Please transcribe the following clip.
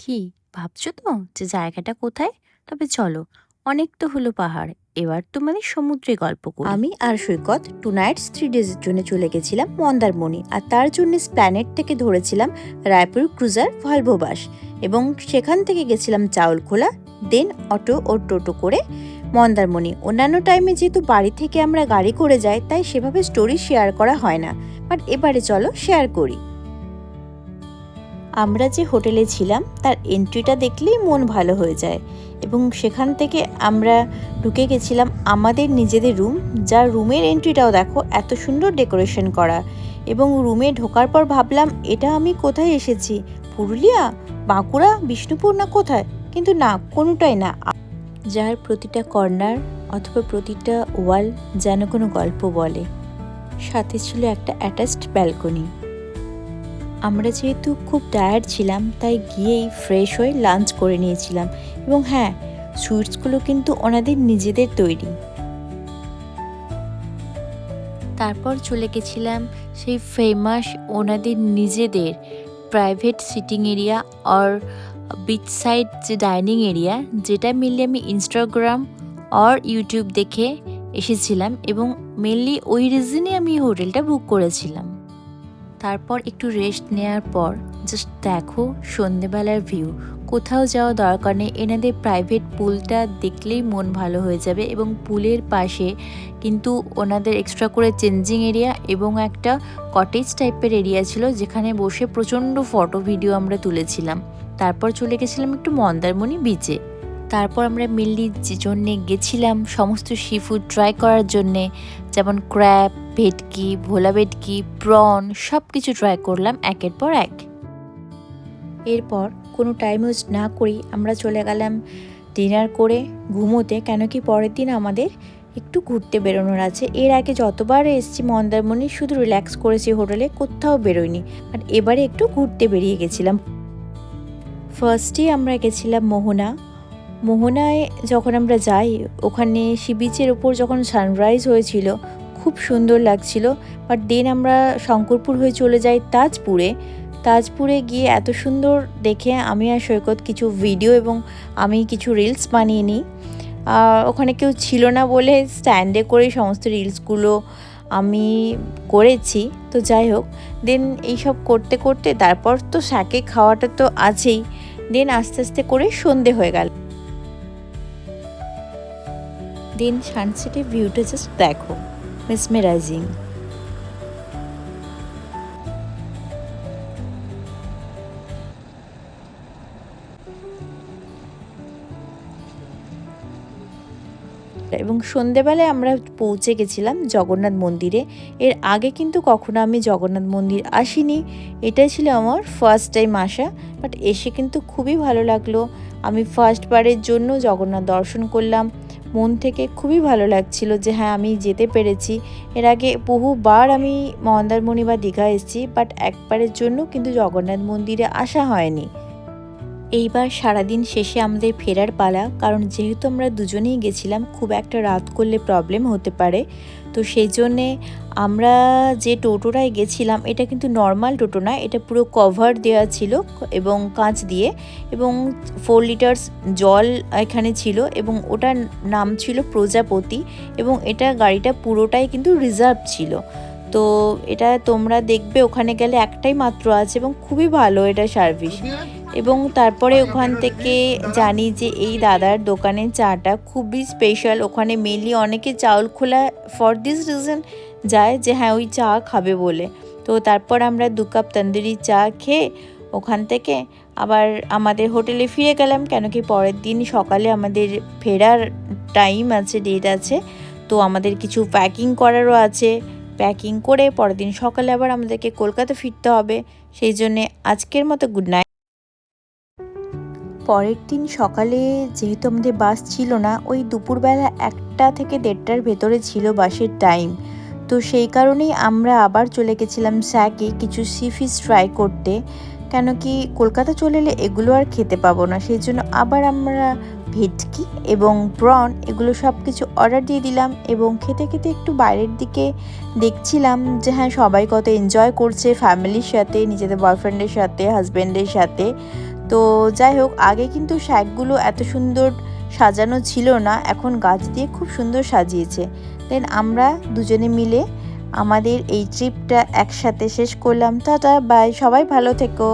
কি ভাবছো তো যে জায়গাটা কোথায়? তবে চলো, অনেক তো হলো পাহাড়, এবার তোমাদের সমুদ্রে গল্প করি। আমি আর সৈকত 2 নাইটস 3 ডেজের জন্য চলে গেছিলাম মন্দারমণি, আর তার জন্য স্প্ল্যানেট থেকে ধরেছিলাম রায়পুর ক্রুজার ভলভো বাস, এবং সেখান থেকে গেছিলাম চাউলখোলা, দেন অটো ও টোটো করে মন্দারমণি। অন্যান্য টাইমে যেহেতু বাড়ি থেকে আমরা গাড়ি করে যাই, তাই সেভাবে স্টোরি শেয়ার করা হয় না, বাট এবারে চলো শেয়ার করি। আমরা যে হোটেলে ছিলাম তার এন্ট্রিটা দেখলেই মন ভালো হয়ে যায়, এবং সেখান থেকে আমরা ঢুকে গেছিলাম আমাদের নিজেদের রুম। যার রুমের এন্ট্রিটাও দেখো এত সুন্দর ডেকোরেশন করা, এবং রুমে ঢোকার পর ভাবলাম এটা আমি কোথায় এসেছি, পুরুলিয়া, বাঁকুড়া, বিষ্ণুপুর না কোথায়, কিন্তু না, কোনোটাই না। যার প্রতিটা কর্নার অথবা প্রতিটা ওয়াল যেন কোনো গল্প বলে। সাথে ছিল একটা অ্যাটাচড ব্যালকনি। আমরা যেহেতু খুব টায়ার্ড ছিলাম, তাই গিয়েই ফ্রেশ হয়ে লাঞ্চ করে নিয়েছিলাম, এবং হ্যাঁ, সুইটসগুলো কিন্তু ওনাদের নিজেদের তৈরি। তারপর চলে গেছিলাম সেই ফেমাস ওনাদের নিজেদের প্রাইভেট সিটিং এরিয়া আর বিচ সাইড যে ডাইনিং এরিয়া, যেটা মেনলি আমি ইনস্টাগ্রাম আর ইউটিউব দেখে এসেছিলাম, এবং মেনলি ওই রিজনে আমি হোটেলটা বুক করেছিলাম। তারপর একটু রেস্ট নেওয়ার পর জাস্ট দেখো সন্ধেবেলার ভিউ। কোথাও যাওয়া দরকার নেই, এনাদের প্রাইভেট পুলটা দেখলেই মন ভালো হয়ে যাবে, এবং পুলের পাশে কিন্তু ওনাদের এক্সট্রা করে চেঞ্জিং এরিয়া এবং একটা কটেজ টাইপের এরিয়া ছিল, যেখানে বসে প্রচণ্ড ফটো ভিডিও আমরা তুলেছিলাম। তারপর চলে গেছিলাম একটু মন্দারমণি বিচে। তারপর আমরা মেনলি যে জন্যে গেছিলাম সমস্ত সি ফুড ট্রাই করার জন্যে, যেমন ক্র্যাব, ভেটকি, ভোলা ভেটকি, প্রন, সব কিছু ট্রাই করলাম একের পর এক। এরপর কোনো টাইম ওয়েস্ট না করেই আমরা চলে গেলাম ডিনার করে ঘুমোতে, কেন কি পরের দিন আমাদের একটু ঘুরতে বেরোনোর আছে। এর আগে যতবার এসেছি মন্দারমণি শুধু রিল্যাক্স করেছি হোটেলে, কোথাও বেরোয়নি, আর এবারে একটু ঘুরতে বেরিয়ে গেছিলাম। ফার্স্টে আমরা গেছিলাম মোহনায়। যখন আমরা যাই, ওখানে সি বিচের ওপর যখন সানরাইজ হয়েছিল খুব সুন্দর লাগছিল, বাট দেন আমরা শঙ্করপুর হয়ে চলে যাই তাজপুরে গিয়ে এত সুন্দর দেখে আমি আর সৈকত কিছু ভিডিও এবং আমি কিছু রিলস বানিয়ে নিই। ওখানে কেউ ছিল না বলে স্ট্যান্ডে করে সমস্ত রিলসগুলো আমি করেছি। তো যাই হোক, দেন এইসব করতে করতে তারপর তো শাকে খাওয়াটা তো আছেই, দেন আস্তে আস্তে করে সন্ধে হয়ে গেল। দেন সানসেটের ভিউটা জাস্ট দেখো, মেসমেরাইজিং। এবং সন্ধেবেলায় আমরা পৌঁছে গেছিলাম জগন্নাথ মন্দিরে। এর আগে কিন্তু কখনো আমি জগন্নাথ মন্দির আসিনি, এটাই ছিল আমার ফার্স্ট টাইম আসা, বাট এসে কিন্তু খুবই ভালো লাগলো। আমি ফার্স্টবারের জন্য জগন্নাথ দর্শন করলাম, মন থেকে খুবই ভালো লাগছিল যে হ্যাঁ, আমি যেতে পেরেছি। এর আগে বহুবার আমি মন্দারমণি বা দীঘা এসেছি, বাট একবারের জন্য কিন্তু জগন্নাথ মন্দিরে আসা হয়নি। এইবার সারাদিন শেষে আমাদের ফেরার পালা, কারণ যেহেতু আমরা দুজনেই গেছিলাম, খুব একটা রাত করলে প্রবলেম হতে পারে। তো সেই জন্যে আমরা যে টোটোটায় গেছিলাম, এটা কিন্তু নর্মাল টোটো না, এটা পুরো কভার দেওয়া ছিল এবং কাঁচ দিয়ে, এবং 4 লিটার্স জল এখানে ছিল, এবং ওটার নাম ছিল প্রজাপতি, এবং এটা গাড়িটা পুরোটাই কিন্তু রিজার্ভ ছিল। তো এটা তোমরা দেখবে ওখানে গেলে একটাই মাত্র আছে, এবং খুবই ভালো এটা সার্ভিস। এবং তারপরে ওখান থেকে জানি যে এই দাদার দোকানের চাটা খুবই স্পেশাল। ওখানে মেনলি অনেকে চাউলখোলা ফর দিস রিজন যায় যে হ্যাঁ, ওই চা খাবে বলে। তো তারপর আমরা 2 কাপ তন্দুরি চা খেয়ে ওখান থেকে আবার আমাদের হোটেলে ফিরে গেলাম, কেন কি পরের দিন সকালে আমাদের ফেরার টাইম আছে, ডেট আছে। তো আমাদের কিছু প্যাকিং করারও আছে, প্যাকিং করে পরের দিন সকালে আবার আমাদেরকে কলকাতা ফিরতে হবে। সেই জন্যে আজকের মতো গুড নাইট। পরের দিন সকালে যেহেতু আমাদের বাস ছিল না, ওই দুপুরবেলা 1টা থেকে 1:30টার ভেতরে ছিল বাসের টাইম। তো সেই কারণেই আমরা আবার চলে গেছিলাম স্যাকে কিছু সি ফিশ ট্রাই করতে, কেন কি কলকাতা চলে এলে এগুলো আর খেতে পাবো না। সেই জন্য আবার আমরা ভেটকি এবং প্রন এগুলো সব কিছু অর্ডার দিয়ে দিলাম, এবং খেতে খেতে একটু বাইরের দিকে দেখছিলাম যে হ্যাঁ, সবাই কত এনজয় করছে ফ্যামিলির সাথে, নিজেদের বয়ফ্রেন্ডের সাথে, হাজব্যান্ডের সাথে। তো যাই হোক, আগে কিন্তু শ্যাকগুলো এত সুন্দর সাজানো ছিল না, এখন গাছ দিয়ে খুব সুন্দর সাজিয়েছে। দেন আমরা দুজনে মিলে আমাদের এই ট্রিপটা একসাথে শেষ করলাম। টাটা বাই, সবাই ভালো থেকো।